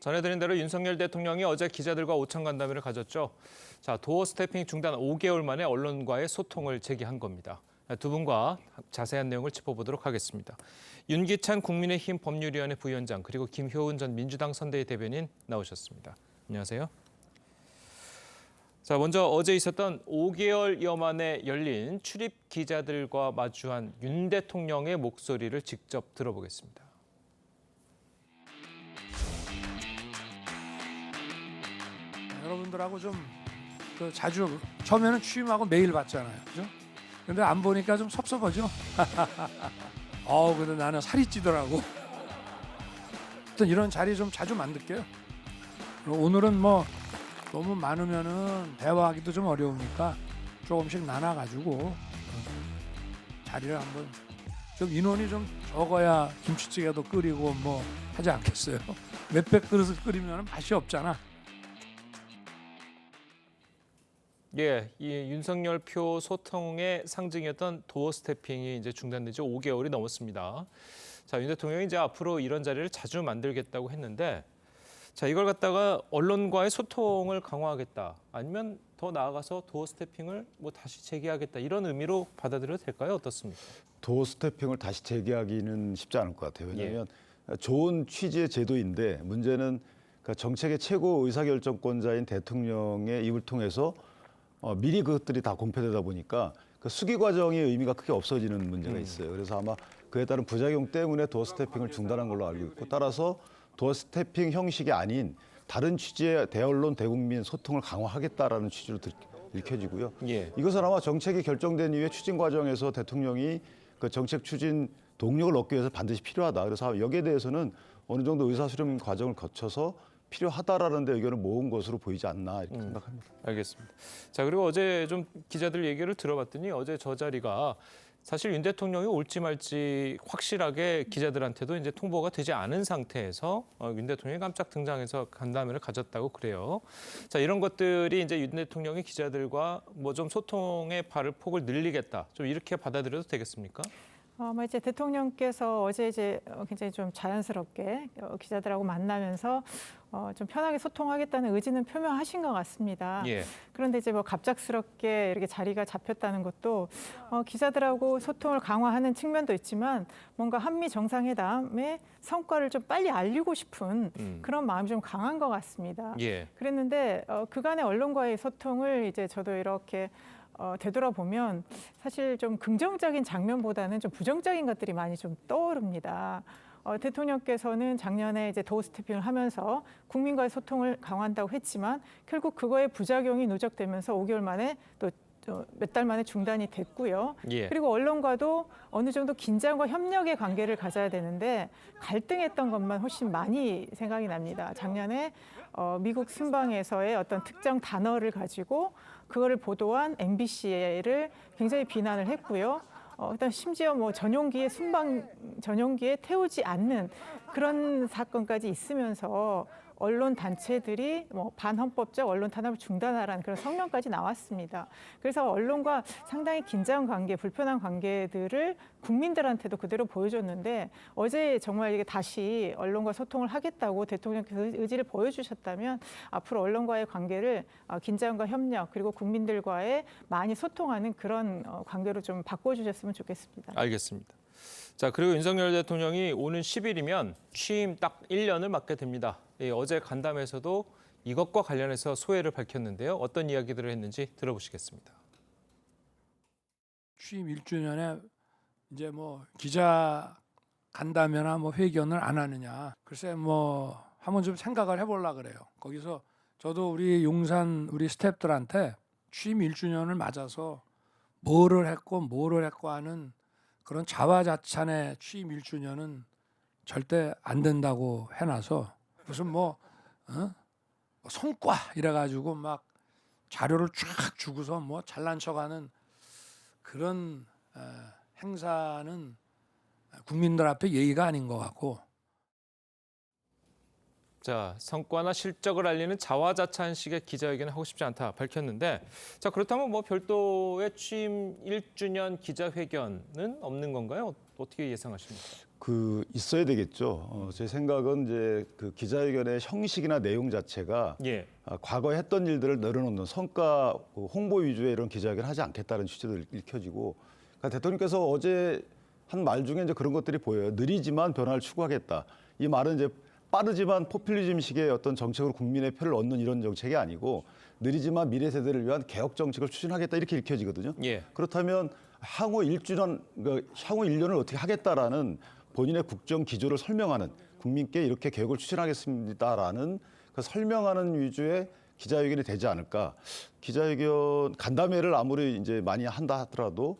전해드린 대로 윤석열 대통령이 어제 기자들과 오찬 간담회를 가졌죠. 자, 도어 스태핑 중단 5개월 만에 언론과의 소통을 재개한 겁니다. 두 분과 자세한 내용을 짚어보도록 하겠습니다. 윤기찬 국민의힘 법률위원회 부위원장 그리고 김효은 전 민주당 선대위 대변인 나오셨습니다. 안녕하세요. 자, 먼저 어제 있었던 5개월여 만에 열린 출입 기자들과 마주한 윤 대통령의 목소리를 직접 들어보겠습니다. 여러분들하고 좀 자주 처음에는 취임하고 매일 봤잖아요, 그죠? 근데 안 보니까 좀 섭섭하죠. 근데 나는 살이 찌더라고. 하여튼 이런 자리 좀 자주 만들게요. 오늘은 뭐 너무 많으면은 대화하기도 좀 어려우니까 조금씩 나눠가지고 자리를 한번 좀 인원이 좀 적어야 김치찌개도 끓이고 뭐 하지 않겠어요? 몇백 그릇을 끓이면 맛이 없잖아. 예, 이 윤석열 표 소통의 상징이었던 도어 스태핑이 이제 중단된 지 5개월이 넘었습니다. 자, 윤 대통령이 이제 앞으로 이런 자리를 자주 만들겠다고 했는데, 자, 이걸 갖다가 언론과의 소통을 강화하겠다, 아니면 더 나아가서 도어 스태핑을 뭐 다시 재개하겠다 이런 의미로 받아들여도 될까요? 어떻습니까? 도어 스태핑을 다시 재개하기는 쉽지 않을 것 같아요. 왜냐하면 좋은 취지의 제도인데 문제는 그 정책의 최고 의사결정권자인 대통령의 입을 통해서 미리 그것들이 다 공표되다 보니까 그 수기 과정의 의미가 크게 없어지는 문제가 있어요. 그래서 아마 그에 따른 부작용 때문에 도어 스태핑을 중단한 걸로 알고 있고, 따라서 도어 스태핑 형식이 아닌 다른 취지의 대언론 대국민 소통을 강화하겠다라는 취지로 읽혀지고요. 예. 이것은 아마 정책이 결정된 이후에 추진 과정에서 대통령이 그 정책 추진 동력을 얻기 위해서 반드시 필요하다. 그래서 여기에 대해서는 어느 정도 의사수렴 과정을 거쳐서 필요하다라는 데 의견을 모은 것으로 보이지 않나 이렇게 생각합니다. 알겠습니다. 자, 그리고 어제 좀 기자들 얘기를 들어봤더니 어제 저 자리가 사실 윤 대통령이 올지 말지 확실하게 기자들한테도 이제 통보가 되지 않은 상태에서 윤 대통령이 깜짝 등장해서 간담회를 가졌다고 그래요. 자, 이런 것들이 이제 윤 대통령이 기자들과 뭐 좀 소통의 폭을 늘리겠다, 좀 이렇게 받아들여도 되겠습니까? 이제 대통령께서 어제 이제 굉장히 좀 자연스럽게 기자들하고 만나면서 좀 편하게 소통하겠다는 의지는 표명하신 것 같습니다. 예. 그런데 이제 뭐 갑작스럽게 이렇게 자리가 잡혔다는 것도 기자들하고 소통을 강화하는 측면도 있지만 뭔가 한미 정상회담의 성과를 좀 빨리 알리고 싶은 그런 마음이 좀 강한 것 같습니다. 예. 그랬는데 그간의 언론과의 소통을 이제 저도 이렇게 되돌아보면 사실 좀 긍정적인 장면보다는 좀 부정적인 것들이 많이 좀 떠오릅니다. 대통령께서는 작년에 이제 도어 스태핑을 하면서 국민과의 소통을 강화한다고 했지만 결국 그거의 부작용이 누적되면서 5개월 만에 또 몇 달 만에 중단이 됐고요. 예. 그리고 언론과도 어느 정도 긴장과 협력의 관계를 가져야 되는데 갈등했던 것만 훨씬 많이 생각이 납니다. 작년에 미국 순방에서의 어떤 특정 단어를 가지고 그거를 보도한 MBC를 굉장히 비난을 했고요. 일단 심지어 뭐 순방 전용기에 태우지 않는 그런 사건까지 있으면서 언론 단체들이 뭐 반헌법적 언론 탄압을 중단하라는 그런 성명까지 나왔습니다. 그래서 언론과 상당히 긴장 관계, 불편한 관계들을 국민들한테도 그대로 보여줬는데 어제 정말 이게 다시 언론과 소통을 하겠다고 대통령께서 의지를 보여주셨다면 앞으로 언론과의 관계를 긴장과 협력 그리고 국민들과의 많이 소통하는 그런 관계로 좀 바꿔주셨으면 좋겠습니다. 알겠습니다. 자, 그리고 윤석열 대통령이 오는 10일이면 취임 딱 1년을 맞게 됩니다. 어제 간담회에서도 이것과 관련해서 소회를 밝혔는데요. 어떤 이야기들을 했는지 들어보시겠습니다. 취임 1주년에 이제 뭐 기자 간담회나 뭐 회견을 안 하느냐. 글쎄 뭐 한번 좀 생각을 해보려고 그래요. 거기서 저도 우리 용산 우리 스태프들한테 취임 1주년을 맞아서 뭐를 했고 하는 그런 자화자찬의 취임 1주년은 절대 안 된다고 해놔서 무슨 뭐 성과 이래가지고 막 자료를 쫙 주고서 뭐 잘난 척하는 그런 행사는 국민들 앞에 예의가 아닌 것 같고. 자, 성과나 실적을 알리는 자화자찬식의 기자회견을 하고 싶지 않다 밝혔는데, 자, 그렇다면 뭐 별도의 취임 1주년 기자회견은 없는 건가요? 어떻게 예상하십니까? 있어야 되겠죠. 제 생각은 이제 그 기자회견의 형식이나 내용 자체가 예. 과거에 했던 일들을 내려놓는 성과 홍보 위주의 이런 기자회견을 하지 않겠다는 취지도 읽혀지고, 그러니까 대통령께서 어제 한 말 중에 이제 그런 것들이 보여요. 느리지만 변화를 추구하겠다. 이 말은 이제 빠르지만 포퓰리즘식의 어떤 정책으로 국민의 표를 얻는 이런 정책이 아니고, 느리지만 미래 세대를 위한 개혁 정책을 추진하겠다 이렇게 읽혀지거든요. 예. 그렇다면 향후 1주년, 향후 1년을 어떻게 하겠다라는 본인의 국정 기조를 설명하는, 국민께 이렇게 개혁을 추진하겠습니다라는 그 설명하는 위주의 기자회견이 되지 않을까. 기자회견 간담회를 아무리 이제 많이 한다 하더라도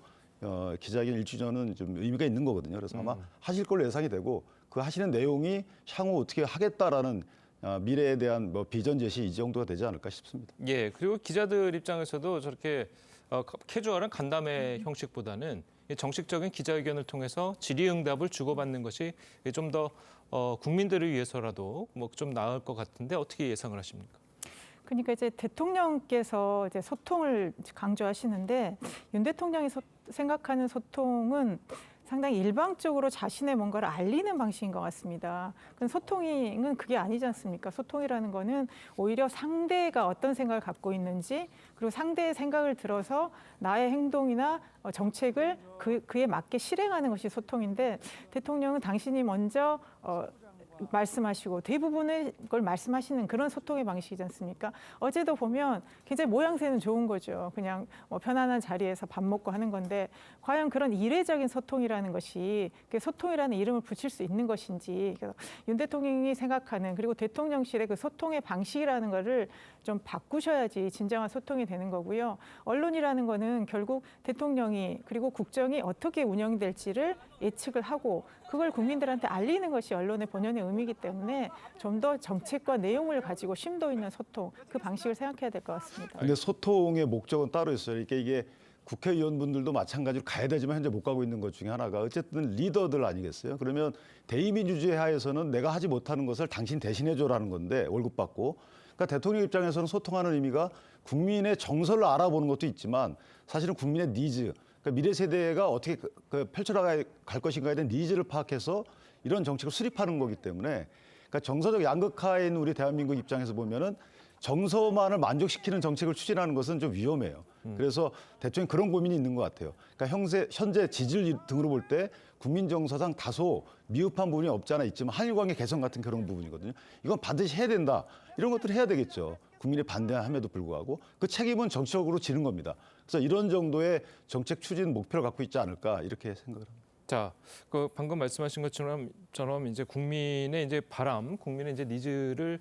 기자회견 1주년은 좀 의미가 있는 거거든요. 그래서 아마 하실 걸로 예상이 되고, 그 하시는 내용이 향후 어떻게 하겠다라는 미래에 대한 뭐 비전 제시 이 정도가 되지 않을까 싶습니다. 예. 그리고 기자들 입장에서도 저렇게 캐주얼한 간담회 형식보다는 이 정식적인 기자회견을 통해서 질의응답을 주고받는 것이 좀 더 국민들을 위해서라도 뭐 좀 나을 것 같은데 어떻게 예상을 하십니까? 그러니까 이제 대통령께서 이제 소통을 강조하시는데 윤 대통령이 생각하는 소통은 상당히 일방적으로 자신의 뭔가를 알리는 방식인 것 같습니다. 근데 소통은 그게 아니지 않습니까? 소통이라는 거는 오히려 상대가 어떤 생각을 갖고 있는지, 그리고 상대의 생각을 들어서 나의 행동이나 정책을 그에 맞게 실행하는 것이 소통인데, 대통령은 당신이 먼저 말씀하시고 대부분의 걸 말씀하시는 그런 소통의 방식이지 않습니까? 어제도 보면 굉장히 모양새는 좋은 거죠. 그냥 뭐 편안한 자리에서 밥 먹고 하는 건데, 과연 그런 이례적인 소통이라는 것이 소통이라는 이름을 붙일 수 있는 것인지, 그래서 윤 대통령이 생각하는, 그리고 대통령실의 그 소통의 방식이라는 거를 좀 바꾸셔야지 진정한 소통이 되는 거고요. 언론이라는 거는 결국 대통령이 그리고 국정이 어떻게 운영될지를 예측을 하고 그걸 국민들한테 알리는 것이 언론의 본연의 의미이기 때문에 좀 더 정책과 내용을 가지고 심도 있는 소통, 그 방식을 생각해야 될 것 같습니다. 근데 소통의 목적은 따로 있어요. 이게 국회의원분들도 마찬가지로 가야 되지만 현재 못 가고 있는 것 중에 하나가 어쨌든 리더들 아니겠어요? 그러면 대의민주주의 하에서는 내가 하지 못하는 것을 당신 대신해 줘라는 건데, 월급 받고. 그러니까 대통령 입장에서는 소통하는 의미가 국민의 정서를 알아보는 것도 있지만 사실은 국민의 니즈, 그러니까 미래 세대가 어떻게 펼쳐나갈 것인가에 대한 니즈를 파악해서 이런 정책을 수립하는 거기 때문에, 그러니까 정서적 양극화에 있는 우리 대한민국 입장에서 보면은 정서만을 만족시키는 정책을 추진하는 것은 좀 위험해요. 그래서 대통령이 그런 고민이 있는 것 같아요. 그러니까 현재 지지율 등으로 볼 때 국민 정서상 다소 미흡한 부분이 없지 않아 있지만 한일 관계 개선 같은 그런 부분이거든요. 이건 반드시 해야 된다. 이런 것들을 해야 되겠죠. 국민이 반대함에도 불구하고 그 책임은 정치적으로 지는 겁니다. 그래서 이런 정도의 정책 추진 목표를 갖고 있지 않을까 이렇게 생각을 합니다. 자, 그 방금 말씀하신 것처럼 이제 국민의 이제 바람, 국민의 이제 니즈를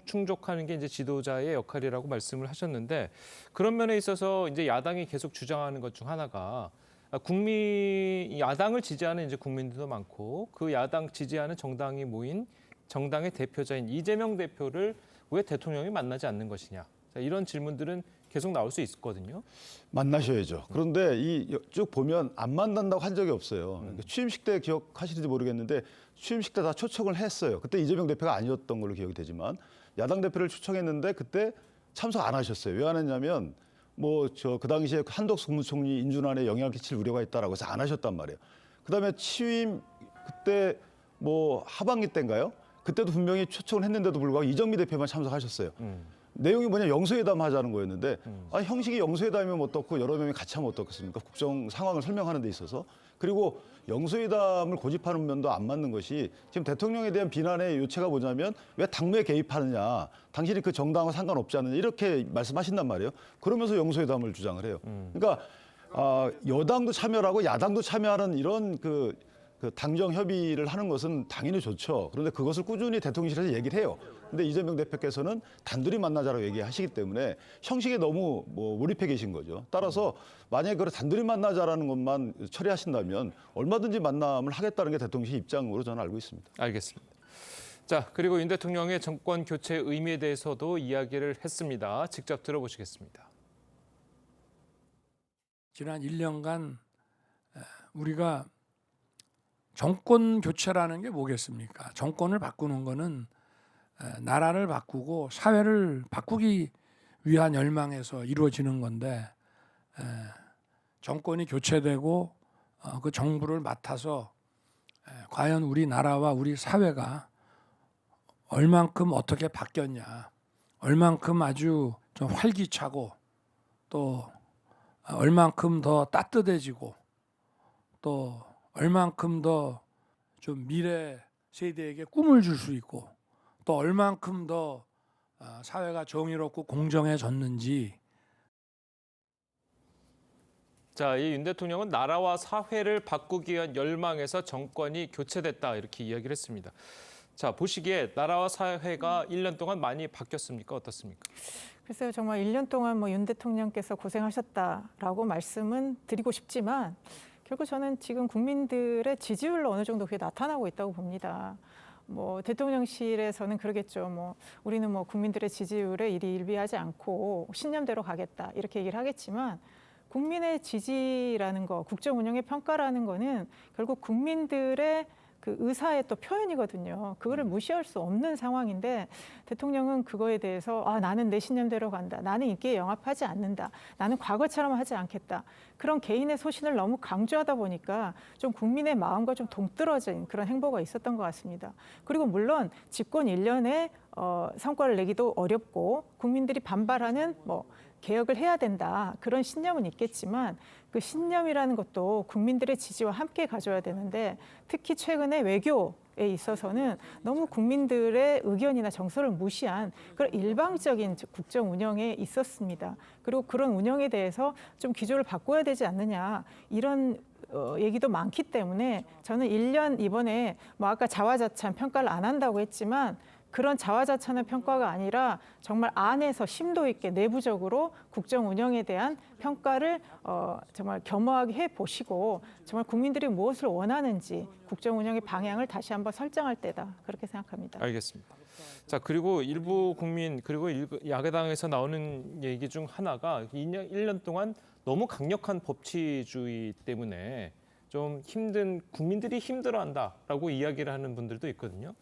충족하는 게 이제 지도자의 역할이라고 말씀을 하셨는데, 그런 면에 있어서 이제 야당이 계속 주장하는 것 중 하나가 야당을 지지하는 이제 국민들도 많고, 그 야당 지지하는 정당이 모인 정당의 대표자인 이재명 대표를 왜 대통령이 만나지 않는 것이냐. 자, 이런 질문들은 계속 나올 수 있거든요. 만나셔야죠. 그런데 쭉 보면 안 만난다고 한 적이 없어요. 그러니까 취임식 때 기억하시는지 모르겠는데 취임식 때 다 초청을 했어요. 그때 이재명 대표가 아니었던 걸로 기억이 되지만 야당 대표를 초청했는데 그때 참석 안 하셨어요. 왜 안 했냐면 그 당시에 한덕수 국무총리 인준안에 영향을 끼칠 우려가 있다라고 해서 안 하셨단 말이에요. 그다음에 취임 그때 하반기 때인가요? 그때도 분명히 초청을 했는데도 불구하고 이정미 대표만 참석하셨어요. 내용이 뭐냐, 영수회담 하자는 거였는데 형식이 영수회담이면 어떻고 여러 명이 같이 하면 어떻겠습니까? 국정 상황을 설명하는 데 있어서. 그리고 영수회담을 고집하는 면도 안 맞는 것이, 지금 대통령에 대한 비난의 요체가 뭐냐면 왜 당무에 개입하느냐, 당신이 그 정당과 상관없지 않느냐 이렇게 말씀하신단 말이에요. 그러면서 영수회담을 주장을 해요. 그러니까 여당도 참여를 하고 야당도 참여하는 이런 그 당정 협의를 하는 것은 당연히 좋죠. 그런데 그것을 꾸준히 대통령실에서 얘기를 해요. 근데 이재명 대표께서는 단둘이 만나자라고 얘기하시기 때문에 형식에 너무 몰입해 계신 거죠. 따라서 만약에 그걸 단둘이 만나자라는 것만 처리하신다면 얼마든지 만남을 하겠다는 게 대통령실 입장으로 저는 알고 있습니다. 알겠습니다. 자, 그리고 윤 대통령의 정권 교체 의미에 대해서도 이야기를 했습니다. 직접 들어보시겠습니다. 지난 1년간 우리가 정권 교체라는 게 뭐겠습니까? 정권을 바꾸는 거는 나라를 바꾸고 사회를 바꾸기 위한 열망에서 이루어지는 건데 정권이 교체되고 그 정부를 맡아서 과연 우리나라와 우리 사회가 얼만큼 어떻게 바뀌었냐, 얼만큼 아주 좀 활기차고 또 얼만큼 더 따뜻해지고 또 얼만큼 더 좀 미래 세대에게 꿈을 줄 수 있고 또 얼만큼 더 사회가 정의롭고 공정해졌는지. 자, 이 윤 대통령은 나라와 사회를 바꾸기 위한 열망에서 정권이 교체됐다 이렇게 이야기를 했습니다. 자, 보시기에 나라와 사회가 1년 동안 많이 바뀌었습니까? 어떻습니까? 글쎄요, 정말 1년 동안 뭐 윤 대통령께서 고생하셨다라고 말씀은 드리고 싶지만 결국 저는 지금 국민들의 지지율로 어느 정도 그게 나타나고 있다고 봅니다. 뭐 대통령실에서는 그러겠죠. 뭐 우리는 뭐 국민들의 지지율에 일희일비하지 않고 신념대로 가겠다 이렇게 얘기를 하겠지만 국민의 지지라는 거, 국정 운영의 평가라는 거는 결국 국민들의 그 의사의 또 표현이거든요. 그거를 무시할 수 없는 상황인데 대통령은 그거에 대해서 나는 내 신념대로 간다. 나는 인기에 영합하지 않는다. 나는 과거처럼 하지 않겠다. 그런 개인의 소신을 너무 강조하다 보니까 좀 국민의 마음과 좀 동떨어진 그런 행보가 있었던 것 같습니다. 그리고 물론 집권 1년에 성과를 내기도 어렵고 국민들이 반발하는 개혁을 해야 된다. 그런 신념은 있겠지만 그 신념이라는 것도 국민들의 지지와 함께 가져야 되는데 특히 최근에 외교에 있어서는 너무 국민들의 의견이나 정서를 무시한 그런 일방적인 국정 운영에 있었습니다. 그리고 그런 운영에 대해서 좀 기조를 바꿔야 되지 않느냐 이런 얘기도 많기 때문에 저는 1년 이번에 아까 자화자찬 평가를 안 한다고 했지만 그런 자화자찬의 평가가 아니라 정말 안에서 심도 있게 내부적으로 국정 운영에 대한 평가를 정말 겸허하게 해보시고 정말 국민들이 무엇을 원하는지 국정 운영의 방향을 다시 한번 설정할 때다 그렇게 생각합니다. 알겠습니다. 자, 그리고 일부 국민 그리고 야당에서 나오는 얘기 중 하나가 1년 동안 너무 강력한 법치주의 때문에 좀 국민들이 힘들어한다라고 이야기를 하는 분들도 있거든요.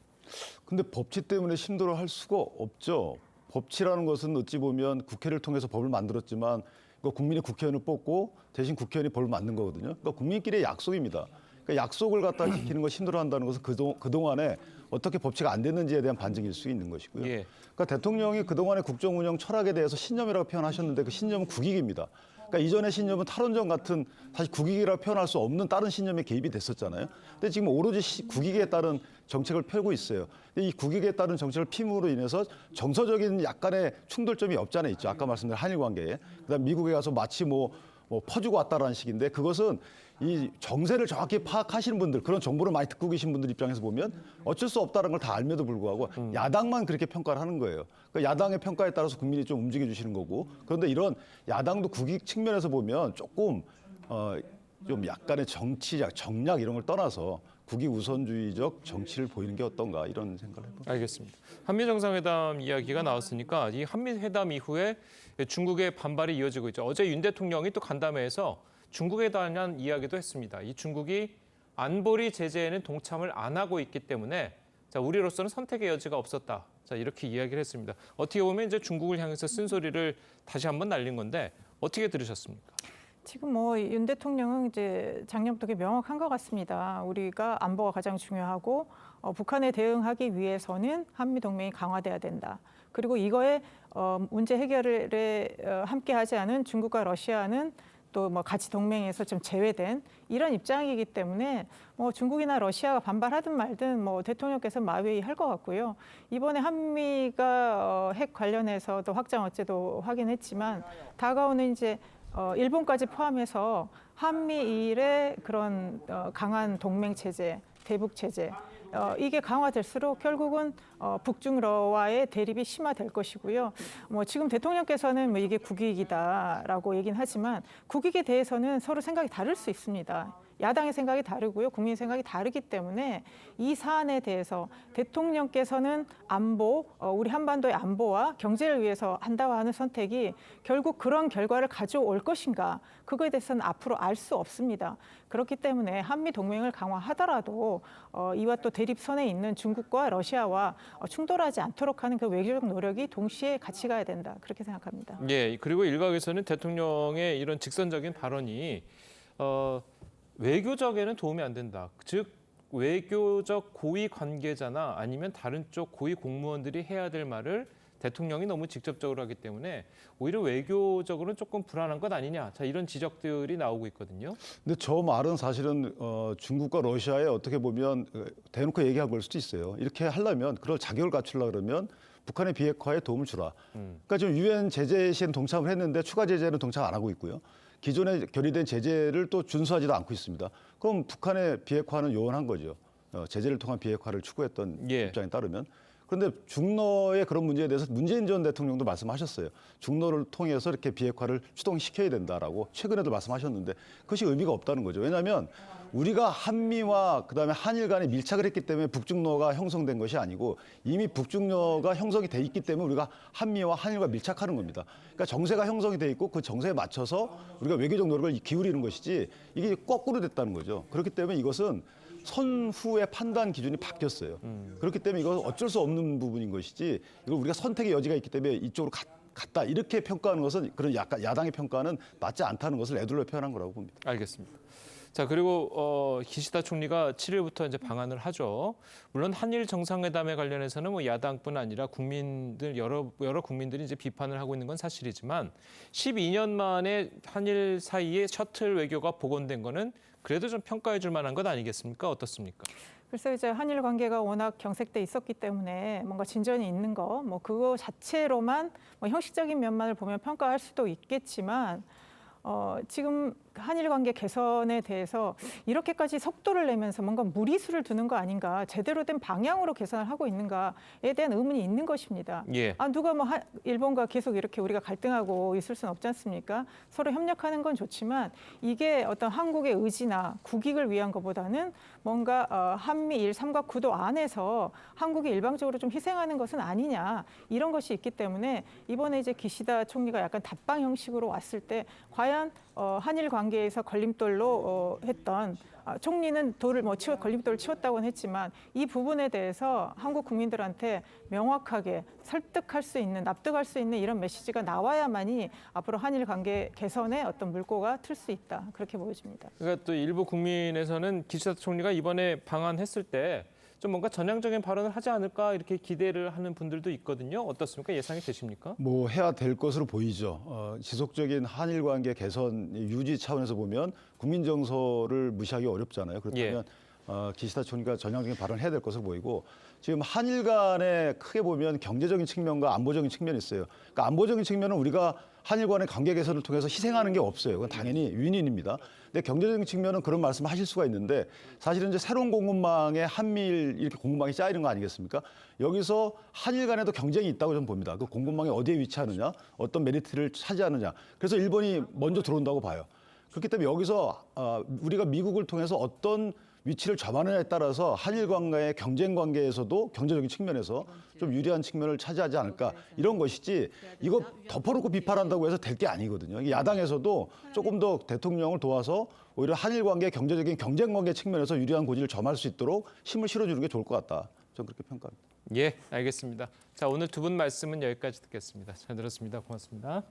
근데 법치 때문에 힘들어할 수가 없죠. 법치라는 것은 어찌 보면 국회를 통해서 법을 만들었지만 국민이 국회의원을 뽑고 대신 국회의원이 법을 만든 거거든요. 그러니까 국민끼리의 약속입니다. 그러니까 약속을 갖다 지키는 거 힘들어한다는 것은 그동안에 어떻게 법치가 안 됐는지에 대한 반증일 수 있는 것이고요. 예. 그러니까 대통령이 그동안의 국정 운영 철학에 대해서 신념이라고 표현하셨는데 그 신념은 국익입니다. 그러니까 이전의 신념은 탈원전 같은 사실 국익이라고 표현할 수 없는 다른 신념에 개입이 됐었잖아요. 근데 지금 오로지 국익에 따른 정책을 펴고 있어요. 근데 이 국익에 따른 정책을 핌으로 인해서 정서적인 약간의 충돌점이 없지 않아 있죠. 아까 말씀드린 한일 관계에. 그다음 미국에 가서 마치 퍼주고 왔다라는 식인데 그것은 이 정세를 정확히 파악하시는 분들 그런 정보를 많이 듣고 계신 분들 입장에서 보면 어쩔 수 없다는 걸 다 알면도 불구하고 야당만 그렇게 평가를 하는 거예요. 그러니까 야당의 평가에 따라서 국민이 좀 움직여 주시는 거고 그런데 이런 야당도 국익 측면에서 보면 조금 좀 약간의 정치적 정략 이런 걸 떠나서 국익 우선주의적 정치를 보이는 게 어떤가 이런 생각을 해봅니다. 알겠습니다. 한미 정상회담 이야기가 나왔으니까 이 한미 회담 이후에 중국의 반발이 이어지고 있죠. 어제 윤 대통령이 또 간담회에서 중국에 대한 이야기도 했습니다. 이 중국이 안보리 제재에는 동참을 안 하고 있기 때문에 우리로서는 선택의 여지가 없었다. 이렇게 이야기를 했습니다. 어떻게 보면 이제 중국을 향해서 쓴소리를 다시 한번 날린 건데 어떻게 들으셨습니까? 지금 윤 대통령은 이제 작년부터 명확한 것 같습니다. 우리가 안보가 가장 중요하고 북한에 대응하기 위해서는 한미 동맹이 강화돼야 된다. 그리고 이거에 문제 해결에 함께하지 않은 중국과 러시아는 또 같이 동맹에서 좀 제외된 이런 입장이기 때문에 중국이나 러시아가 반발하든 말든 대통령께서 마회의할 것 같고요. 이번에 한미가 핵 관련해서도 확장 어제도 확인했지만 다가오는 이제 일본까지 포함해서 한미일의 그런 강한 동맹 체제, 대북 체제 이게 강화될수록 결국은 북중러와의 대립이 심화될 것이고요. 지금 대통령께서는 이게 국익이다라고 얘기는 하지만 국익에 대해서는 서로 생각이 다를 수 있습니다. 야당의 생각이 다르고요. 국민 생각이 다르기 때문에 이 사안에 대해서 대통령께서는 안보, 우리 한반도의 안보와 경제를 위해서 한다고 하는 선택이 결국 그런 결과를 가져올 것인가, 그거에 대해서는 앞으로 알 수 없습니다. 그렇기 때문에 한미 동맹을 강화하더라도 이와 또 대립선에 있는 중국과 러시아와 충돌하지 않도록 하는 그 외교적 노력이 동시에 같이 가야 된다, 그렇게 생각합니다. 예, 그리고 일각에서는 대통령의 이런 직선적인 발언이 외교적에는 도움이 안 된다. 즉 외교적 고위 관계자나 아니면 다른 쪽 고위 공무원들이 해야 될 말을 대통령이 너무 직접적으로 하기 때문에 오히려 외교적으로는 조금 불안한 것 아니냐. 자, 이런 지적들이 나오고 있거든요. 근데 저 말은 사실은 중국과 러시아에 어떻게 보면 대놓고 얘기한 걸 수도 있어요. 이렇게 하려면 그럴 자격을 갖추려고 그러면 북한의 비핵화에 도움을 주라. 그러니까 지금 유엔 제재 시에는 동참을 했는데 추가 제재는 동참 안 하고 있고요. 기존에 결의된 제재를 또 준수하지도 않고 있습니다. 그럼 북한의 비핵화는 요원한 거죠. 제재를 통한 비핵화를 추구했던 예. 입장에 따르면. 그런데 중러의 그런 문제에 대해서 문재인 전 대통령도 말씀하셨어요. 중러를 통해서 이렇게 비핵화를 추동시켜야 된다라고 최근에도 말씀하셨는데 그것이 의미가 없다는 거죠. 왜냐하면 우리가 한미와 그다음에 한일 간에 밀착을 했기 때문에 북중러가 형성된 것이 아니고 이미 북중러가 형성이 돼 있기 때문에 우리가 한미와 한일과 밀착하는 겁니다. 그러니까 정세가 형성이 돼 있고 그 정세에 맞춰서 우리가 외교적 노력을 기울이는 것이지 이게 거꾸로 됐다는 거죠. 그렇기 때문에 이것은 선후의 판단 기준이 바뀌었어요. 그렇기 때문에 이건 어쩔 수 없는 부분인 것이지 이걸 우리가 선택의 여지가 있기 때문에 이쪽으로 갔다 이렇게 평가하는 것은 그런 약간 야당의 평가는 맞지 않다는 것을 애둘러 표현한 거라고 봅니다. 알겠습니다. 자, 그리고 기시다 총리가 7일부터 이제 방한을 하죠. 물론 한일 정상회담에 관련해서는 뭐 야당뿐 아니라 국민들 여러 국민들이 이제 비판을 하고 있는 건 사실이지만 12년 만에 한일 사이에 셔틀 외교가 복원된 거는 그래도 좀 평가해 줄 만한 것 아니겠습니까? 어떻습니까? 글쎄 이제 한일 관계가 워낙 경색돼 있었기 때문에 뭔가 진전이 있는 거, 뭐 그거 자체로만 뭐 형식적인 면만을 보면 평가할 수도 있겠지만 지금 한일 관계 개선에 대해서 이렇게까지 속도를 내면서 뭔가 무리수를 두는 거 아닌가, 제대로 된 방향으로 개선을 하고 있는가에 대한 의문이 있는 것입니다. 예. 누가 뭐 일본과 계속 이렇게 우리가 갈등하고 있을 수는 없지 않습니까? 서로 협력하는 건 좋지만 이게 어떤 한국의 의지나 국익을 위한 것보다는 뭔가 한미일 삼각 구도 안에서 한국이 일방적으로 좀 희생하는 것은 아니냐, 이런 것이 있기 때문에 이번에 이제 기시다 총리가 약간 답방 형식으로 왔을 때 과연 한일 관계에서 걸림돌로 했던 총리는 걸림돌을 치웠다고는 했지만 이 부분에 대해서 한국 국민들한테 명확하게 설득할 수 있는, 납득할 수 있는 이런 메시지가 나와야만이 앞으로 한일 관계 개선에 어떤 물꼬가 틀 수 있다, 그렇게 보여집니다. 그러니까 또 일부 국민에서는 기시다 총리가 이번에 방한했을 때 좀 뭔가 전향적인 발언을 하지 않을까 이렇게 기대를 하는 분들도 있거든요. 어떻습니까? 예상이 되십니까? 뭐 해야 될 것으로 보이죠. 지속적인 한일 관계 개선 유지 차원에서 보면 국민 정서를 무시하기 어렵잖아요. 그렇다면 기시다 총리가 전향적인 발언을 해야 될 것으로 보이고 지금 한일 간에 크게 보면 경제적인 측면과 안보적인 측면이 있어요. 그러니까 안보적인 측면은 우리가 한일 간의 관계 개선을 통해서 희생하는 게 없어요. 그건 당연히 윈윈입니다. 근데 경제적인 측면은 그런 말씀을 하실 수가 있는데 사실은 이제 새로운 공급망에 한미일 이렇게 공급망이 짜이는 거 아니겠습니까? 여기서 한일 간에도 경쟁이 있다고 저는 봅니다. 그 공급망이 어디에 위치하느냐, 어떤 메리트를 차지하느냐. 그래서 일본이 먼저 들어온다고 봐요. 그렇기 때문에 여기서 우리가 미국을 통해서 어떤 위치를 점하느냐에 따라서 한일 관계의 경쟁 관계에서도 경제적인 측면에서 좀 유리한 측면을 차지하지 않을까, 이런 것이지 이거 덮어놓고 비판한다고 해서 될 게 아니거든요. 야당에서도 조금 더 대통령을 도와서 오히려 한일 관계 경제적인 경쟁 관계 측면에서 유리한 고지를 점할 수 있도록 힘을 실어주는 게 좋을 것 같다. 저는 그렇게 평가합니다. 예, 알겠습니다. 자, 오늘 두 분 말씀은 여기까지 듣겠습니다. 잘 들었습니다. 고맙습니다.